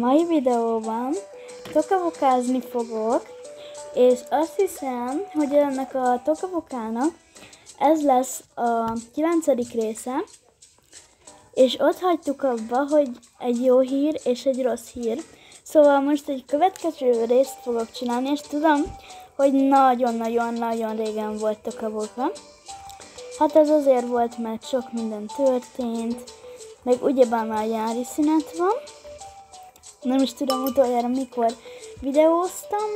mai videóban tokabokázni fogok, és azt hiszem, hogy ennek a tokabokának ez lesz a 9. része, és ott hagytuk abba, hogy egy jó hír és egy rossz hír. Szóval most egy következő részt fogok csinálni, és tudom, hogy nagyon-nagyon régen volt tokaboka. Hát ez azért volt, mert sok minden történt, meg ugyebár már nyári szünet van. Nem is tudom utoljára mikor videóztam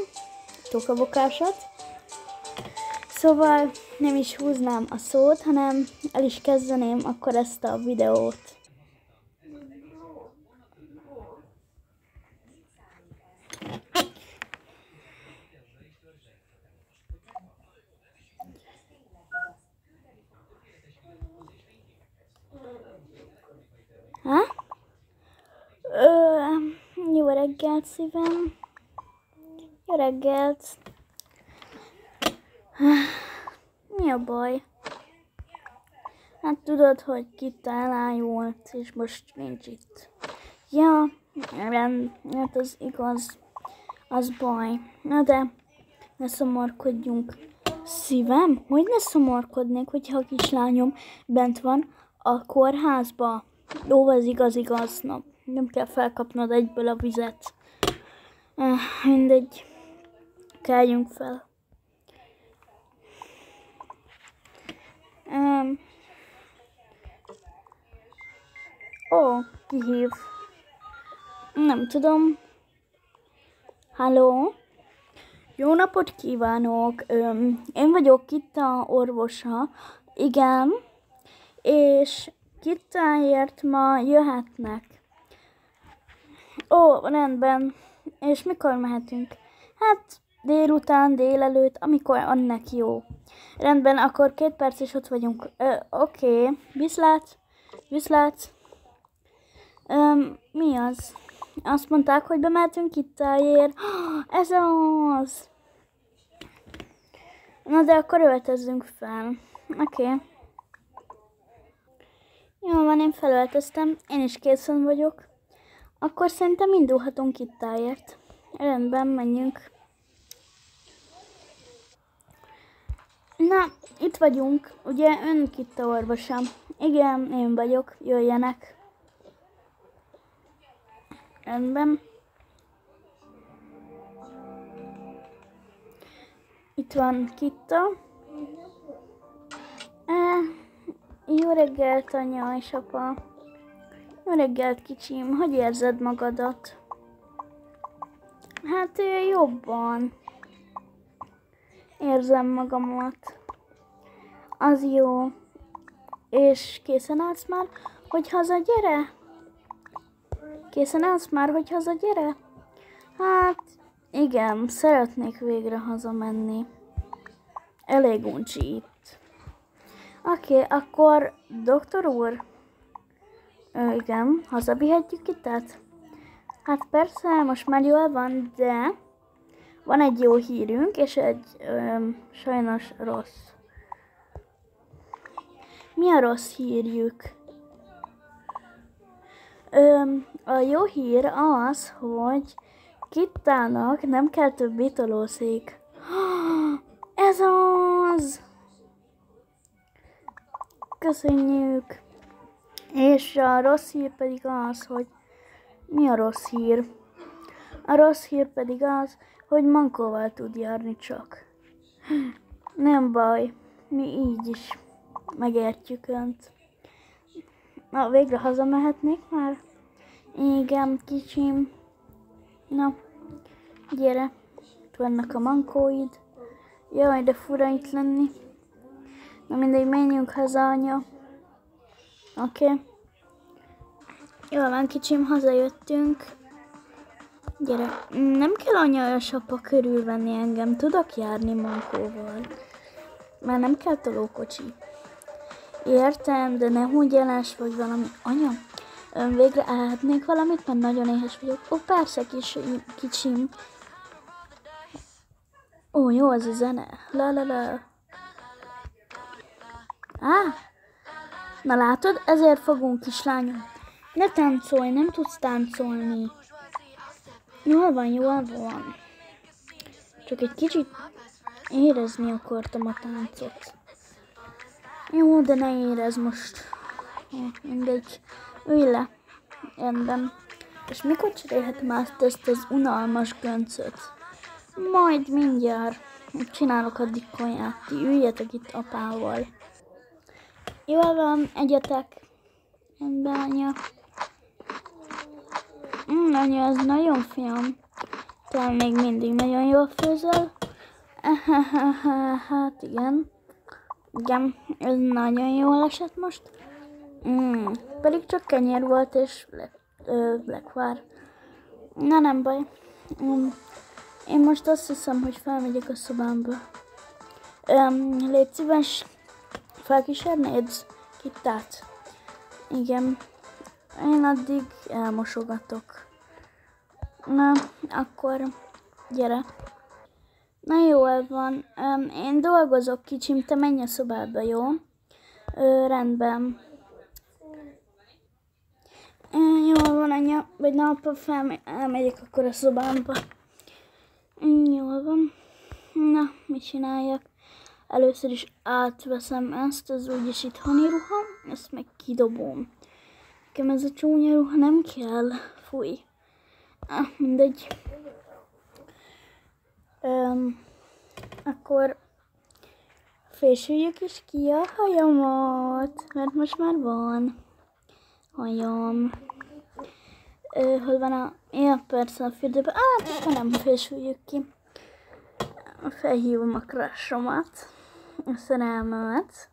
tokabokásat. Szóval nem is húznám a szót, hanem el is kezdeném akkor ezt a videót. Jó reggelt, szívem. Jó reggelt. Mi a baj? Hát tudod, hogy Kitta elájult, és most nincs itt. Ja, hát az igaz. Az baj. Na de, ne szomorkodjunk. Szívem? Hogy ne szomorkodnék, hogyha a kislányom bent van a kórházba? Jó, az igaz. Na, nem kell felkapnod egyből a vizet. Mindegy. Keljünk fel. Ki hív? Nem tudom. Halló? Jó napot kívánok! Én vagyok Kitta orvosa. Igen. És Kittáért ma jöhetnek. Rendben. És mikor mehetünk? Hát délután, délelőtt, amikor annak jó. Rendben, akkor 2 perc és ott vagyunk. Oké. Viszlát. Mi az? Azt mondták, hogy bemehetünk Kittáért. Ez az! Na de akkor öltözzünk fel. Oké. Jó van, én felöltöztem. Én is készen vagyok. Akkor szerintem indulhatunk Kittáért. Rendben, menjünk. Na, itt vagyunk. Ugye ön Kitta orvosa? Igen, én vagyok. Jöjjenek. Rendben. Itt van Kitta. Jó reggelt, anya és apa. Jó reggelt, kicsim. Hogy érzed magadat? Hát jobban. Érzem magamat. Az jó. És készen állsz már, hogy hazagyere? Hát, igen, szeretnék végre hazamenni. Elég uncsi itt. Oké, akkor doktor úr? Igen, hazavihetjük Kittát? Hát persze, most már jól van, de van egy jó hírünk, és egy sajnos rossz. Mi a rossz hírjük? A jó hír az, hogy Kittának nem kell többé tolószék. Ez az! Köszönjük! És a rossz hír pedig az, hogy... Mi a rossz hír? A rossz hír pedig az, hogy mankóval tud járni csak. Nem baj, mi így is megértjük önt. Na, végre hazamehetnék már? Igen, kicsim. Na, gyere. Itt vannak a mankóid. Jaj, de fura itt lenni. Na mindegy, menjünk haza, anya. Oké. Jól van, kicsim, hazajöttünk. Gyere. Nem kell anya és apa körülvenni engem. Tudok járni mankóval. Már nem kell tolókocsi. Értem, de ne húgyelás vagy valami. Anya, végre elhetnék valamit, mert nagyon éhes vagyok. Persze, kicsim. Jó az a zene. La. Na látod, ezért fogunk, kislányom. Ne táncolj, nem tudsz táncolni. Jól van, jól van. Csak egy kicsit érezni akartam a táncot. Jó, de ne érezd most. Mindegy. Ülj le. Rendben. És mikor cserélhetem át ezt az unalmas göncöt? Majd mindjárt. Csinálok addig kaját. Ti üljetek itt apával. Jól van, egyetek. Rendben, anya. Anya, ez nagyon fiam. Te még mindig nagyon jól főzöl. Hát igen. Igen, ez nagyon jól esett most. Pedig csak kenyér volt és lekvár. Na nem baj. Én most azt hiszem, hogy felmegyek a szobámba. Légy szíves, felkísérnéd Kittát? Igen. Én addig elmosogatok. Na, akkor gyere. Na jól van. Én dolgozok, kicsim, te menj a szobába, jó? Rendben. Jól van, anya. Vagy na, apa, elmegyek akkor a szobámba. Jól van. Na, mit csináljak? Először is átveszem ezt, az úgyis itthoni ruha, ezt meg kidobom. Nekem ez a csúnya ruha nem kell. Fúj. Mindegy. Akkor fésüljük is ki a hajamat, mert most már van hajam. Hol van a... Ja, persze a fürdőben. Akkor nem fésüljük ki. Felhívom a crush-omat, a szerelmemet.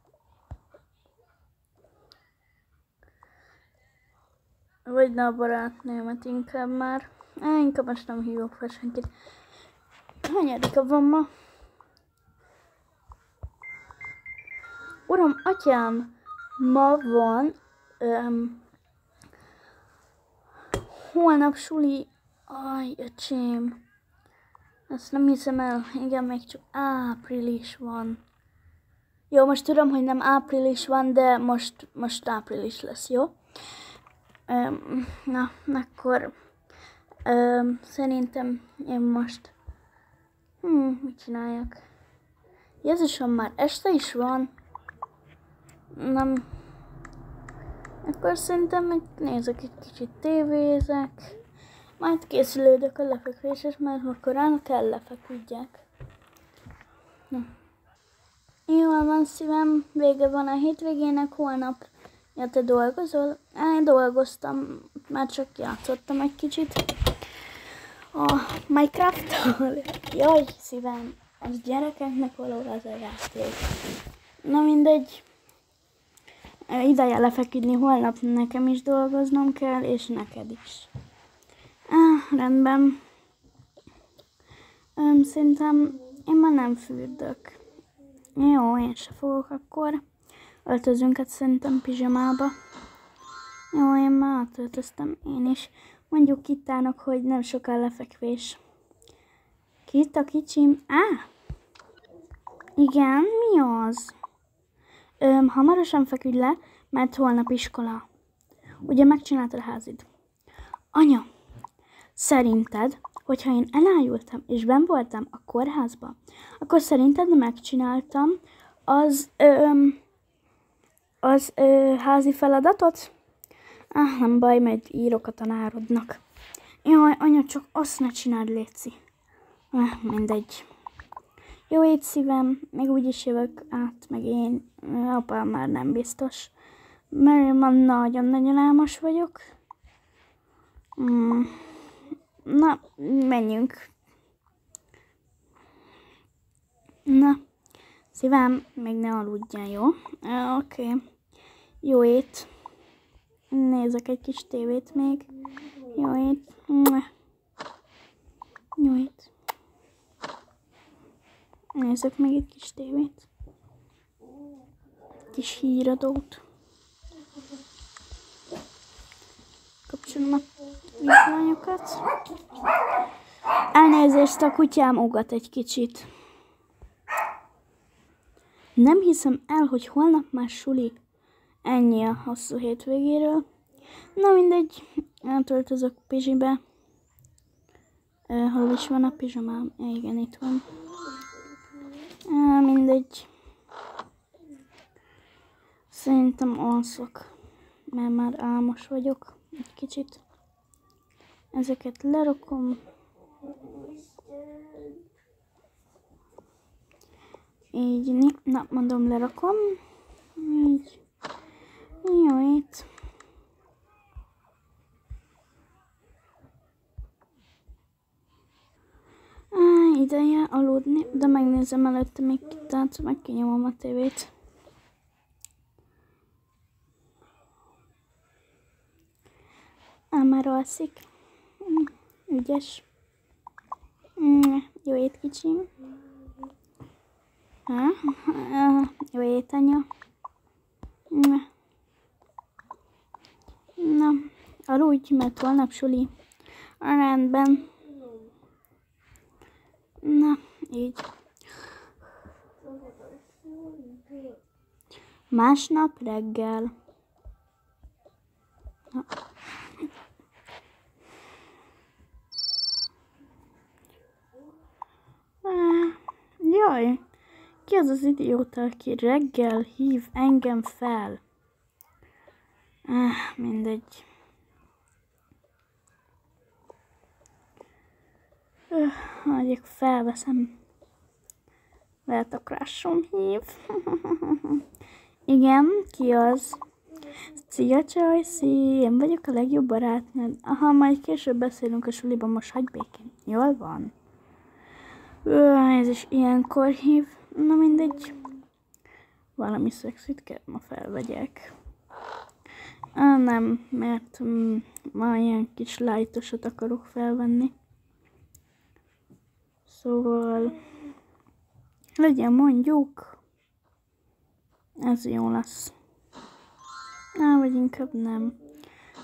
Vagy na a barátnőmet inkább már. Inkább most nem hívok fel senkit. Hanyadika van ma? Uram, atyám, ma van holnap suli. Aj, öcsém. Ezt nem hiszem el. Igen, még csak április van. Jó, most tudom, hogy nem április van, de most április lesz, jó? Na, akkor szerintem én most mit csináljak? Jézusom, már este is van. Nem. Akkor szerintem meg nézek egy kicsit, tévézek. Majd készülődök a lefekvésre, mert korán kell lefeküdjek. Jól van, szívem, vége van a hétvégének, holnap. Ja, te dolgozol? Én dolgoztam, már csak játszottam egy kicsit a Minecraft-tal. Jaj, szívem, az gyerekeknek való az a játék. Na mindegy. Ideje lefeküdni, holnap nekem is dolgoznom kell, és neked is. Rendben. Szerintem én már nem fürdök. Jó, én se fogok akkor. Öltözünk át szerintem pizsamába. Jó, én már átöltöztem én is. Mondjuk Kittának, hogy nem soká lefekvés. Kitta, kicsim? Igen, mi az? Hamarosan feküdj le, mert holnap iskola. Ugye megcsináltad a házid? Anya, szerinted, hogyha én elájultam és benn voltam a kórházba, akkor szerinted megcsináltam az házi feladatot? Nem baj, majd írok a tanárodnak. Jaj, anya, csak azt ne csináld, léci. Mindegy. Jó ét, szívem, még úgyis jövök át, meg én. Apám már nem biztos. Mert ma nagyon-nagyon álmos vagyok. Na, menjünk. Na, szívem, még ne aludjál, jó? Oké. Jó ét. Nézek egy kis tévét még. Jó ét. Jó ét. Nézek meg egy kis tévét. Kis híradót. Kapcsolom a villányokat. Elnézést, a kutyám ugat egy kicsit. Nem hiszem el, hogy holnap már suli. Ennyi a hosszú hétvégéről. Na mindegy, átöltözök pizsibe. Hol is van a pizsamám? Igen, itt van. Mindegy. Szerintem alszok, mert már álmos vagyok egy kicsit. Ezeket lerakom. Így, na mondom, lerakom. Így. Jó, itt. Ideje aludni, de megnézem előtte még tehát meg kinyomom a tévét. Már alszik. Ügyes. Jó ét, kicsim. Jó ét, anya. Na, aludj, mert holnap suli. Rendben. Na, így. Másnap reggel. Na. Jaj, ki az az idióta, aki reggel hív engem fel? Mindegy. Hagyjuk, felveszem. Lehet a crushom hív. Igen, ki az? Szia, Csajci, én vagyok a legjobb barátnőd. Aha, majd később beszélünk a suliban, most hagyj békén. Jól van? Ez is ilyenkor hív. Na mindegy. Valami szexit kell ma felvegyek. Nem, mert ma ilyen kis light-osat akarok felvenni. Szóval legyen mondjuk. Ez jó lesz. Vagy inkább nem.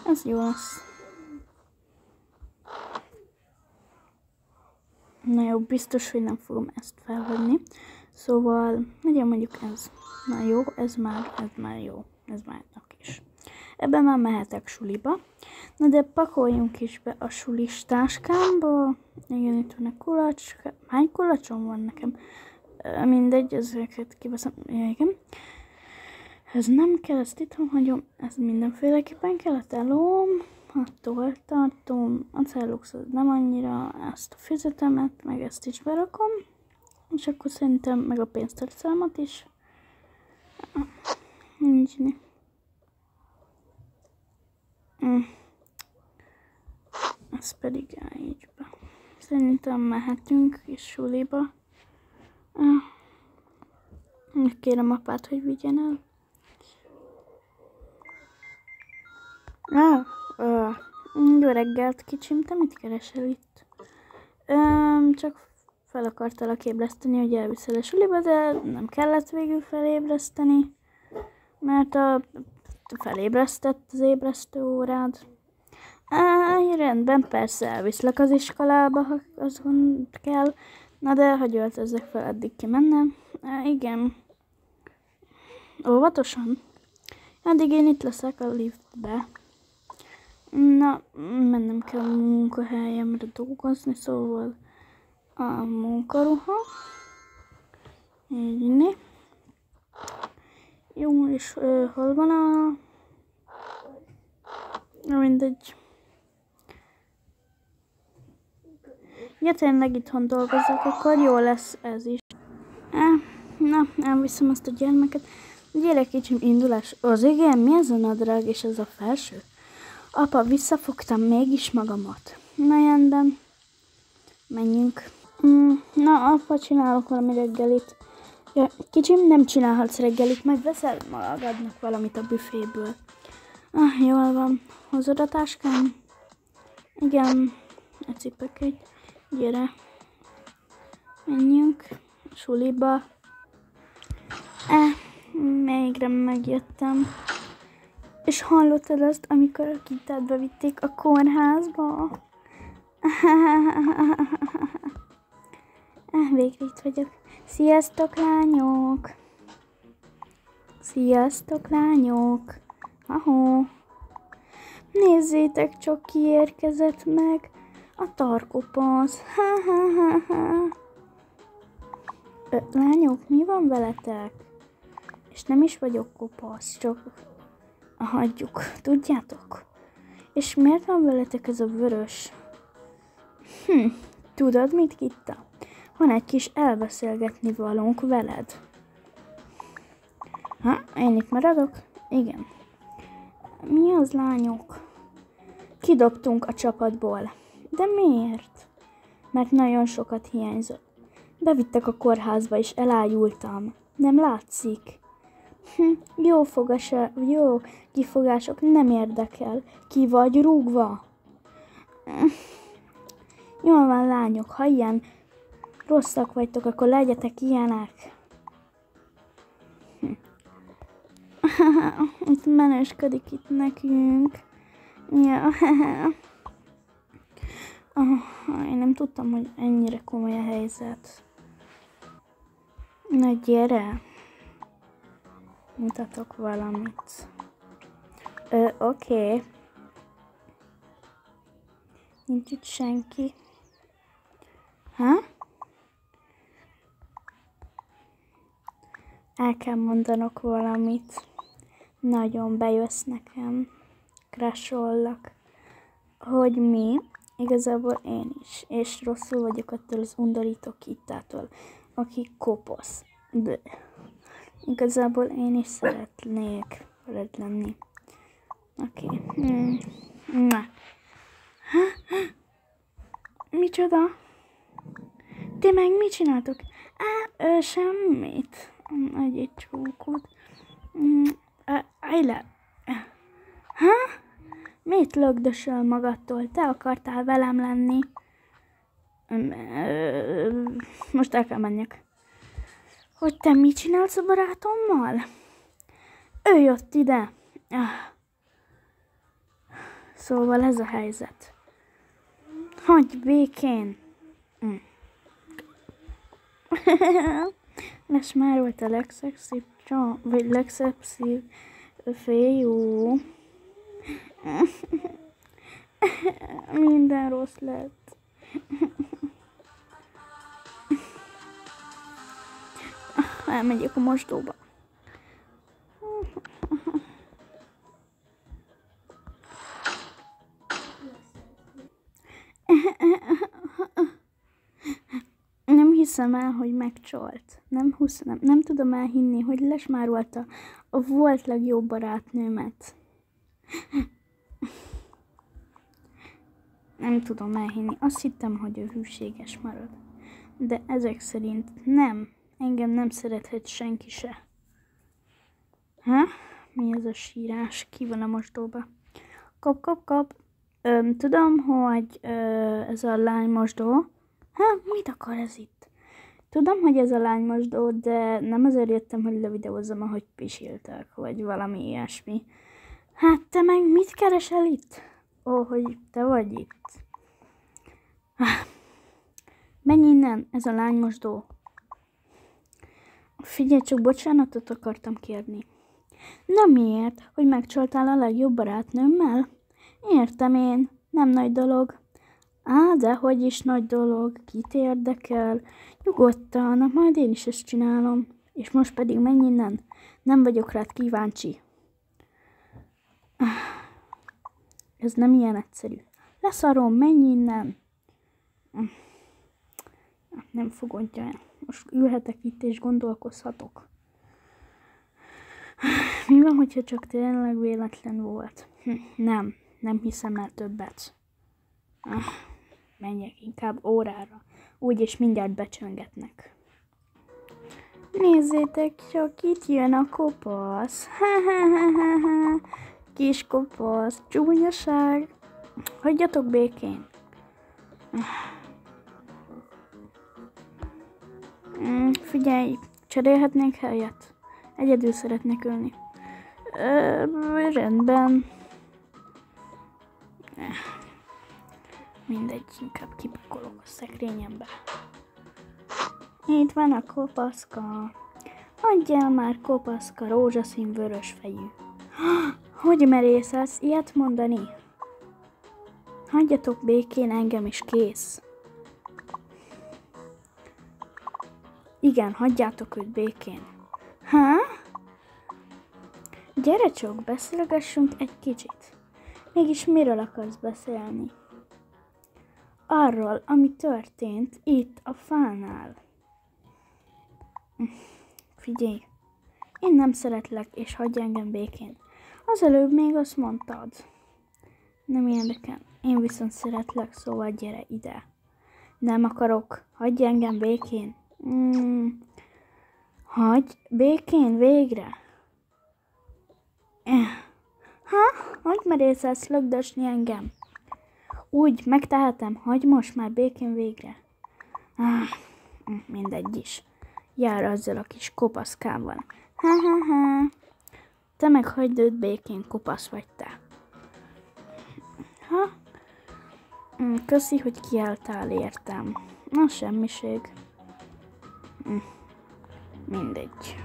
Ez jó lesz. Na jó, biztos, hogy nem fogom ezt felvenni. Szóval legyen mondjuk ez. Na jó, ez már jó. Ez már is. Ebben már mehetek suliba. Na de pakoljunk is be a sulis táskámba. Igen, itt van a kulacska. Hány kulacsom van nekem? Mindegy, ezeket kiveszem. Igen. Ez nem kell, ezt itt hagyom. Ez mindenféleképpen kell. A telóm, a tolltartóm, a cellux az nem annyira. Ezt a füzetemet, meg ezt is berakom. És akkor szerintem meg a pénztárcámat is. Nincs. Ez pedig így be. Szerintem mehetünk is suliba. Kérem apát, hogy vigyen el. Jó reggelt, kicsim, te mit keresel itt? Csak fel akartalak ébreszteni, hogy elviszel a suliba, de nem kellett végül felébreszteni, mert felébresztett az ébresztő órád. Rendben, persze elviszlek az iskolába, ha az gond kell. Na de, hogy öltözzek fel, addig kimennem. Igen. Óvatosan. Addig én itt leszek a liftbe. Na, mennem kell a munkahelyemre dolgozni, szóval a munkaruha. Így. Jó, és hol van a... Mindegy. Ja, tényleg itthon dolgozok, akkor jó lesz ez is. Na, elviszem azt a gyermeket. Gyere, kicsim, indulás. Az igen, mi ez a nadrág és ez a felső? Apa, visszafogtam mégis magamat. Na, rendben. Menjünk. Na, apa, csinálok valami reggelit. Ja, kicsim, nem csinálhatsz reggelit, majd veszel magadnak valamit a büféből. Jól van. Hozod a táskám? Igen. A cipőket. Gyere. Menjünk. Suliba. Végre megjöttem. És hallottad azt, amikor a Kitát bevitték a kórházba? Végre itt vagyok. Sziasztok, lányok! Sziasztok, lányok! Ahó! Nézzétek csak, ki érkezett meg! A tarkopasz. Lányok, mi van veletek? És nem is vagyok kopasz, csak hagyjuk, tudjátok? És miért van veletek ez a vörös? Tudod mit, Kitta? Van egy kis elbeszélgetni valónk veled. Én itt maradok? Igen. Mi az, lányok? Kidobtunk a csapatból. De miért? Mert nagyon sokat hiányzott. Bevittek a kórházba, és elájultam. Nem látszik? Jó kifogások nem érdekel. Ki vagy rúgva? Jól van, lányok, ha ilyen rosszak vagytok, akkor legyetek ilyenek. Itt menősködik itt nekünk. Ja. Én nem tudtam, hogy ennyire komoly a helyzet. Na gyere. Mutatok valamit. Oké. Nincs itt senki. El kell mondanok valamit. Nagyon bejössz nekem. Crashollak. Hogy mi? Igazából én is. És rosszul vagyok attól az undorító Kittától, aki kopasz. De igazából én is szeretnék veled lenni. Oké. Na. Micsoda? Ti meg mit csináltok? Semmit. Egy csókot. Állj le. Mit lögdösöl magadtól? Te akartál velem lenni. Most el kell menjek. Hogy te mit csinálsz a barátommal? Ő jött ide. Szóval ez a helyzet. Hagyj békén. Ez már volt a legszexibb vagy legszexibb fiú. Minden rossz lett. Elmegyek a mosdóba. Nem hiszem el, hogy megcsolt. Nem tudom elhinni, hogy lesmárolta a volt legjobb barátnőmet. Nem tudom elhinni. Azt hittem, hogy ő hűséges marad. De ezek szerint nem. Engem nem szerethet senki se. Mi ez a sírás? Ki van a mosdóba? Kap. Tudom, hogy ez a lánymosdó. Mit akar ez itt? Tudom, hogy ez a lánymosdó, de nem azért jöttem, hogy levideózzam, ahogy pisiltek, vagy valami ilyesmi. Te meg mit keresel itt? Hogy te vagy itt. Menj innen, ez a lánymosdó. Figyelj, csak bocsánatot akartam kérni. Na miért? Hogy megcsaltál a legjobb barátnőmmel? Értem én, nem nagy dolog. De hogy is nagy dolog, kit érdekel? Nyugodtan, majd én is ezt csinálom. És most pedig menj innen, nem vagyok rád kíváncsi. Ez nem ilyen egyszerű. Leszarom, menj innen. Nem fogadja el. Most ülhetek itt és gondolkozhatok. Mi van, hogyha csak tényleg véletlen volt? Nem hiszem el többet. Menjek inkább órára. Úgyis mindjárt becsöngetnek. Nézzétek csak, itt jön a kopasz. Kis kopasz, csúnyaság. Hagyjatok békén. Figyelj, cserélhetnénk helyet? Egyedül szeretnék ülni. Rendben. Mindegy, inkább kipakolok a szekrényembe. Itt van a kopaszka. Adjál már, kopaszka, rózsaszín vörös fejű. Hogy merészelsz ilyet mondani? Hagyjatok békén engem is, kész. Igen, hagyjátok őt békén. Há? Gyere csak, beszélgessünk egy kicsit. Mégis miről akarsz beszélni? Arról, ami történt itt a fánál. Figyelj, én nem szeretlek, és hagyj engem békén. Az előbb még azt mondtad. Nem érdekel, én viszont szeretlek, szóval gyere ide. Nem akarok, hagyj engem békén. Hagyj békén végre. Hogy merészelsz lögdösni engem? Úgy, megtehetem, hagyj most már békén végre. Mindegy is. Jár azzal a kis kopaszkával. Te meg hagyd őt békén, kopasz vagy te. Köszi, hogy kiálltál értem. Na, semmiség. Mindegy.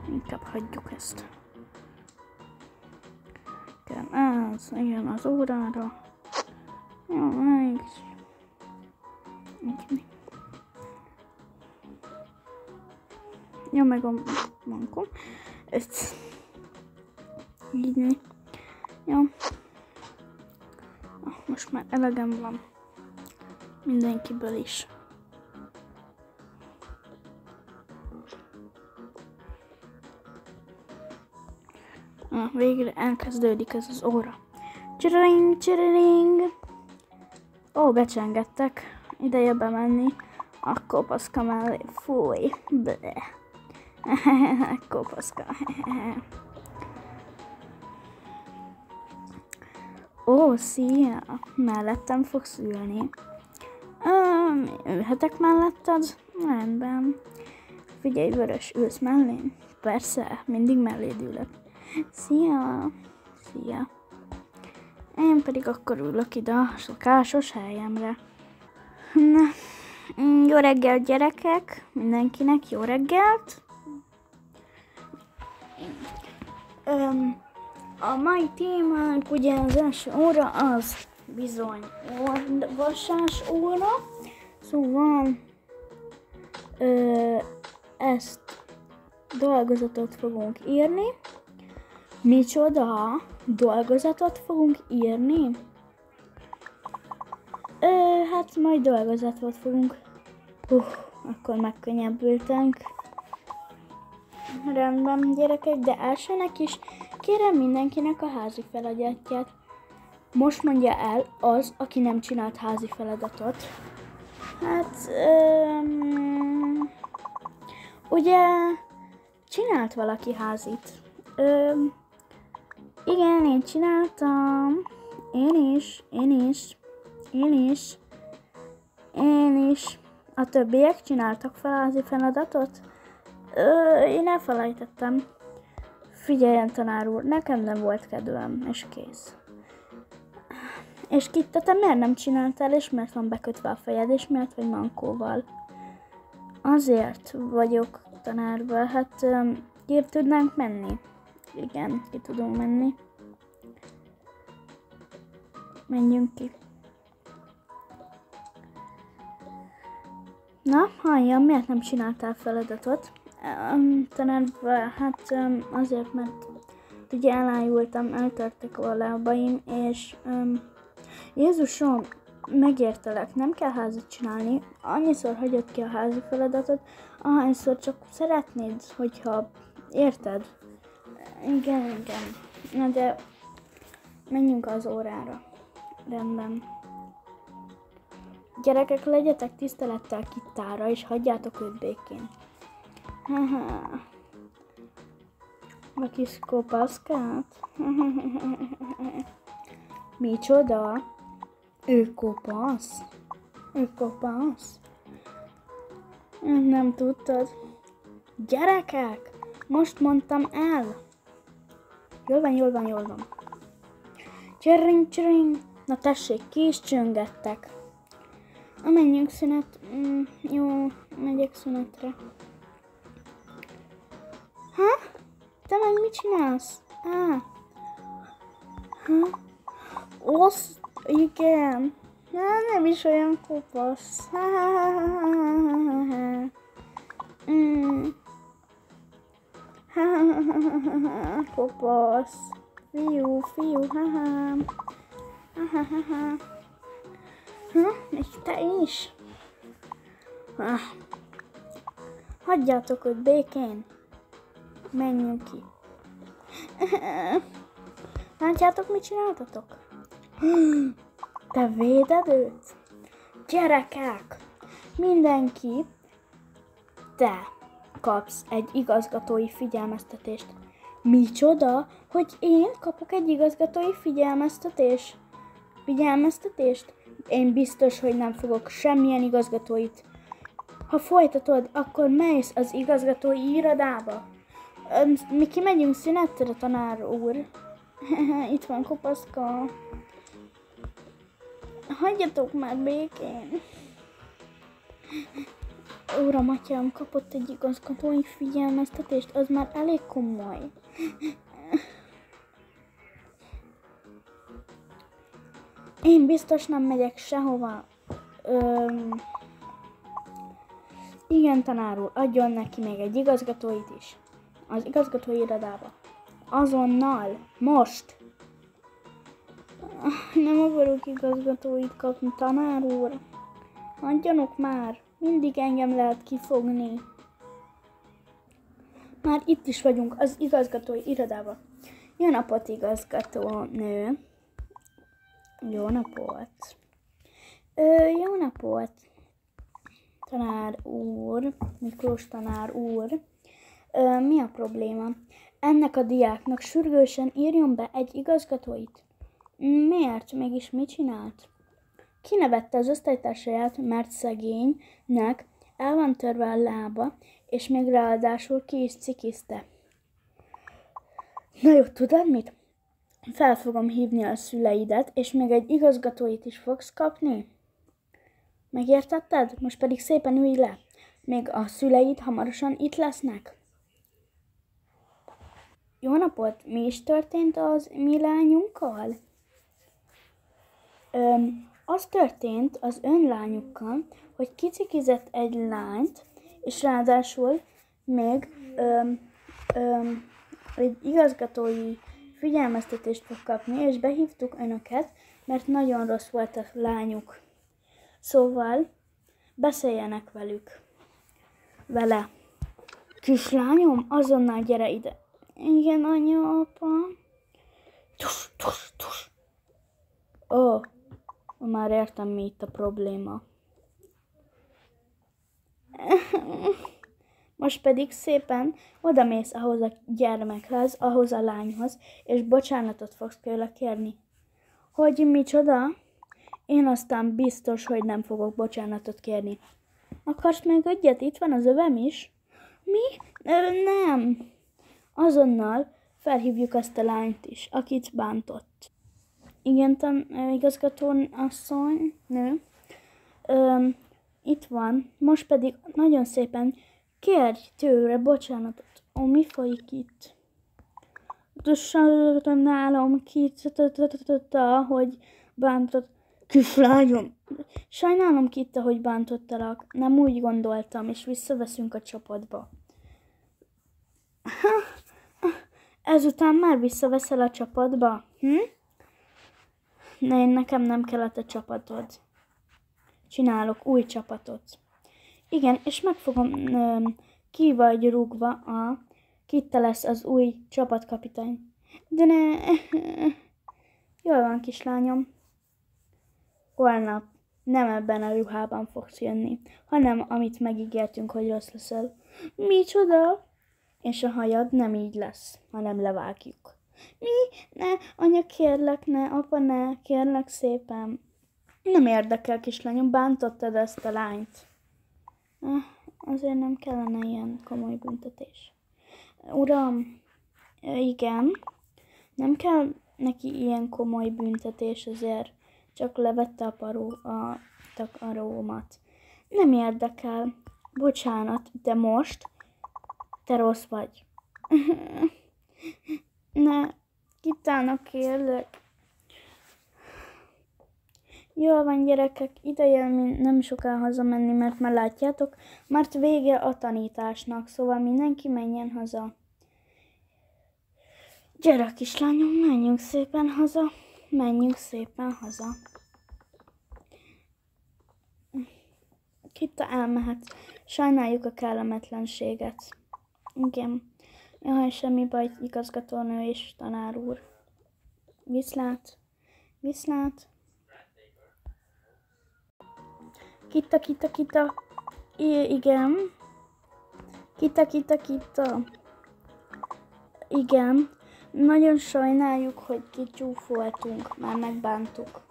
Inkább hagyjuk ezt. Ez, igen, az órára. Jó, mégis. Jó, meg a mankom. Ezt. Így. Jó. Most már elegem van. Mindenkiből is. Végre elkezdődik ez az óra. Csiriring, csiriring. Ó, becsengettek. Ideje bemenni. A kopaszka mellé. Fúj. Kopaszka. Ó, szia. Mellettem fogsz ülni. Ülhetek melletted? Rendben. Figyelj, Vörös, ülsz mellém? Persze, mindig melléd ülök. Szia! Szia! Én pedig akkor ülök ide a szokásos helyemre. Na, jó reggelt, gyerekek! Mindenkinek jó reggelt! A mai témánk ugye az első óra az bizony olvasás óra. Szóval ezt dolgozatot fogunk írni. Micsoda? Dolgozatot fogunk írni? Hát majd dolgozatot fogunk. Akkor megkönnyebbültünk. Rendben, gyerekek, de elsőnek is kérem mindenkinek a házi feladatját. Most mondja el az, aki nem csinált házi feladatot. Hát, ugye csinált valaki házit. Igen, én csináltam. Én is. A többiek csináltak fel házi feladatot? Én elfelejtettem. Figyeljen, tanár úr, nekem nem volt kedvem, és kész. És Kitta, te miért nem csináltál, és miért van bekötve a fejed, és miért vagy mankóval? Azért vagyok tanárba, hát ki tudnánk menni? Igen, ki tudunk menni. Menjünk ki. Na, halljam, miért nem csináltál feladatot? Tanárba, hát azért, mert ugye elájultam, eltörtek a lábaim, és Jézusom, megértelek, nem kell házat csinálni, annyiszor hagyod ki a házi feladatot, ahányszor csak szeretnéd, hogyha érted. Igen. Na de menjünk az órára. Rendben. Gyerekek, legyetek tisztelettel Kittára, és hagyjátok őt békén. A kis kopaszkát? Micsoda? Ő kopasz? Nem tudtad? Gyerekek! Most mondtam el! Jól van. Csering. Na tessék, ki is csöngettek. Menjünk szünet. Jó, megyek szünetre. Te meg mit csinálsz? Igen. Nem is olyan kopasz. Kopasz. Fiú, még te is. Hagyjátok őt békén. Menjünk ki. Látjátok, mit csináltatok? Te véded őt? Gyerekek! Mindenki, te kapsz egy igazgatói figyelmeztetést. Micsoda, hogy én kapok egy igazgatói figyelmeztetést? Én biztos, hogy nem fogok semmilyen igazgatóit. Ha folytatod, akkor mész az igazgatói irodába. Mi kimegyünk szünetre, tanár úr. Itt van kopaszka. Hagyjatok már békén. Uram, atyám kapott egy igazgatói figyelmeztetést, az már elég komoly. Én biztos nem megyek sehova. Igen, tanár úr, adjon neki még egy igazgatóit is. Az igazgatói irodába. Azonnal. Most. Nem akarok igazgatóit kapni, tanár úr. Adjanak már. Mindig engem lehet kifogni. Már itt is vagyunk az igazgatói irodában. Jó napot, igazgató nő. Jó napot. Jó napot. Tanár úr, Miklós tanár úr. Mi a probléma? Ennek a diáknak sürgősen írjon be egy igazgatóit. Miért? Mégis mit csinált? Kinevette az osztálytársaját, mert szegénynek el van törve a lába, és még ráadásul ki is cikizte. Na jó, tudod mit? Fel fogom hívni a szüleidet, és még egy igazgatóit is fogsz kapni. Megértetted? Most pedig szépen ülj le. Még a szüleid hamarosan itt lesznek. Jó napot! Mi is történt az mi lányunkkal? Az történt az ön lányukkal, hogy kicikizett egy lányt, és ráadásul még egy igazgatói figyelmeztetést fog kapni, és behívtuk önöket, mert nagyon rossz volt a lányuk. Szóval beszéljenek vele. Kislányom, azonnal gyere ide. Igen, anya, apa. Tus. Ó, már értem, mi itt a probléma. Most pedig szépen odamész ahhoz a gyermekhez, ahhoz a lányhoz, és bocsánatot fogsz tőle kérni. Hogy micsoda? Én aztán biztos, hogy nem fogok bocsánatot kérni. Akarsz még egyet? Itt van az övem is. Mi? Nem. Azonnal felhívjuk azt a lányt is, akit bántott. Igen, igazgató asszony, nő. Itt van. Most pedig nagyon szépen kérj tőle bocsánatot. Ó, mi folyik itt? Sajnálom hogy bántott. Kislányom! Sajnálom, Kitta, hogy bántottalak. Nem úgy gondoltam, és visszaveszünk a csapatba. Ezután már visszaveszel a csapatba? Nekem nem kellett a csapatod. Csinálok új csapatot. Igen, és meg fogom ki vagy rúgva Kitta lesz az új csapatkapitány. De ne... Jól van, kislányom. Holnap nem ebben a ruhában fogsz jönni, hanem amit megígértünk, hogy rossz leszel. Micsoda? És a hajad nem így lesz, hanem levágjuk. Mi? Ne, anya, kérlek, ne, apa, ne, kérlek szépen. Nem érdekel, kislányom, bántottad ezt a lányt. Azért nem kellene ilyen komoly büntetés. Uram, igen, nem kell neki ilyen komoly büntetés, azért csak levette a takarómat. Nem érdekel. Bocsánat, de most te rossz vagy. Ne, Kittának kérlek. Jól van, gyerekek, ideje nem soká hazamenni, mert már látjátok, mert vége a tanításnak, szóval mindenki menjen haza. Gyere, kislányom, menjünk szépen haza, menjünk szépen haza. Kitta, elmehetsz. Sajnáljuk a kellemetlenséget. Igen. Jaj, semmi baj, igazgatónő és tanár úr. Viszlát. Viszlát. Kitta. Igen. Kitta. Igen. Nagyon sajnáljuk, hogy kicsúfoltunk, már megbántuk.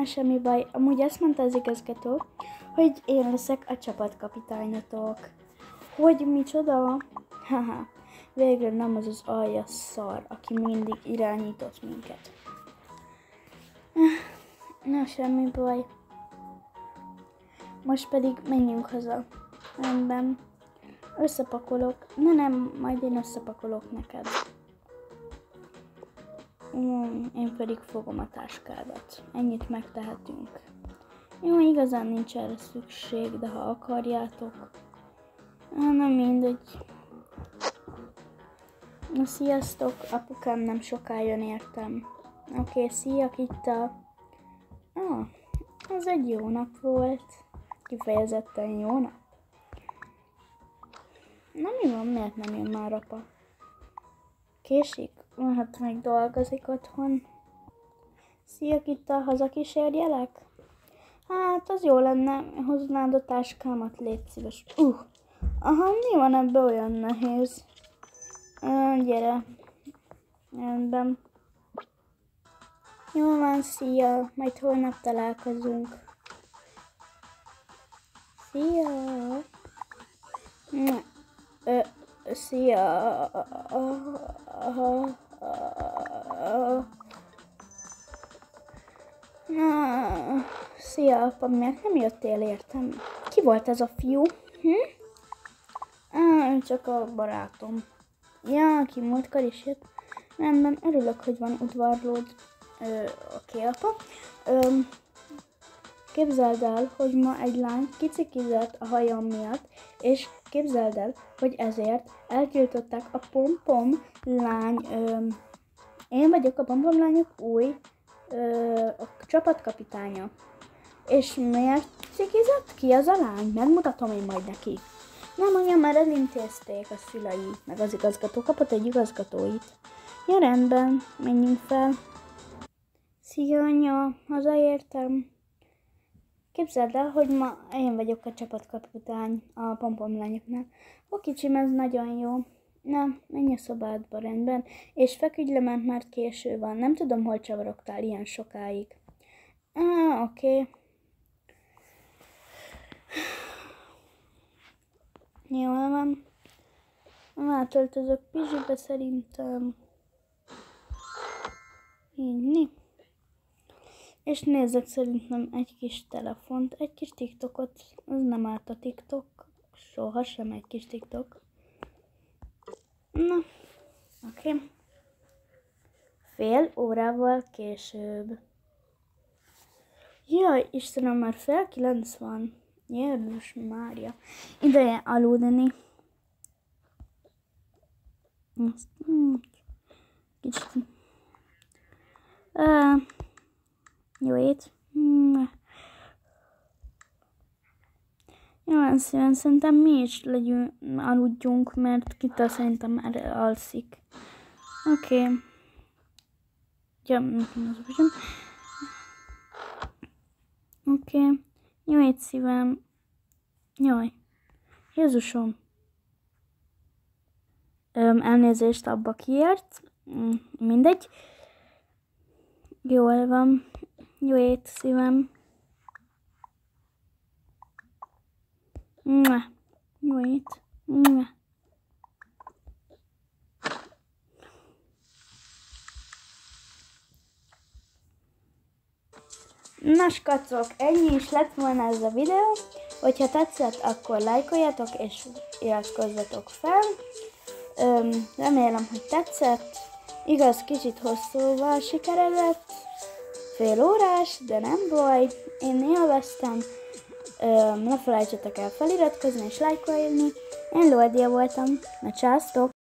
Semmi baj. Amúgy azt mondta az igazgató, hogy én leszek a csapatkapitányotok. Hogy micsoda? Haha, végül nem az az aljas szar, aki mindig irányított minket. Na, semmi baj. Most pedig menjünk haza. Rendben. Összepakolok. Nem, majd én összepakolok neked. Én pedig fogom a táskádat. Ennyit megtehetünk. Jó, igazán nincs erre szükség, de ha akarjátok. Nem mindegy. Na, sziasztok, apukám nem soká jön, értem. Oké, szia, Kitta. Ez egy jó nap volt. Kifejezetten jó nap. Na, mi van, miért nem jön már apa? Késik? Hát még dolgozik otthon. Szia, Kitta, hazakísérjelek? Hát, az jó lenne, hoznád a táskámat, légy szíves. Aha, mi van ebbe olyan nehéz? Gyere. Rendben. Jó van, szia, majd holnap találkozunk. Szia. Szia. Szia, apa, miért nem jöttél, értem? Ki volt ez a fiú? Csak a barátom. Ja, aki múltkor is jött. Rendben, örülök, hogy van udvarlód. Oké, apa. Képzeld el, hogy ma egy lány kicikizett a hajam miatt, és képzeld el, hogy ezért eltiltották a pompom lány. Én vagyok a pompom lányok új a csapatkapitánya. És miért cikizett? Ki az a lány? Megmutatom én majd neki. Nem, anya, már elintézték a szülei, meg az igazgató kapott egy igazgatóit. Ja, rendben, menjünk fel. Szia, anya, hazaértem. Képzeld el, hogy ma én vagyok a csapatkapitány a pompomlányoknál. A kicsim, ez nagyon jó. Na, menj a szobádba, rendben. És feküdj le, mert már késő van. Nem tudom, hol csavarogtál ilyen sokáig. Oké. Jól van. Átöltözök pizsibe szerintem. Inni. És nézzek szerintem egy kis telefont, egy kis TikTokot. Az nem árt a TikTok. Soha sem egy kis TikTok. Na, oké. Fél órával később. Jaj, Istenem, már fél 9 van. Jézus Mária. Ideje aludni. Kicsit. Jó ét. Jó, szíven, szerintem mi is aludjunk, mert Kitta szerintem már alszik. Oké. Ja, oké. Jó ét, szívem. Jaj. Jézusom. Elnézést abba kiért. Mindegy. Jól van. Jó ét, szívem. Jó ét. Na, skacok, ennyi is lett volna ez a videó. Hogyha tetszett, akkor lájkoljatok és iratkozzatok fel. Remélem, hogy tetszett. Igaz, kicsit hosszúval sikeredett. fél órás, de nem baj, én élveztem. Ne felejtsetek el feliratkozni és lájkolni. Én Lordia voltam. Na, császtok!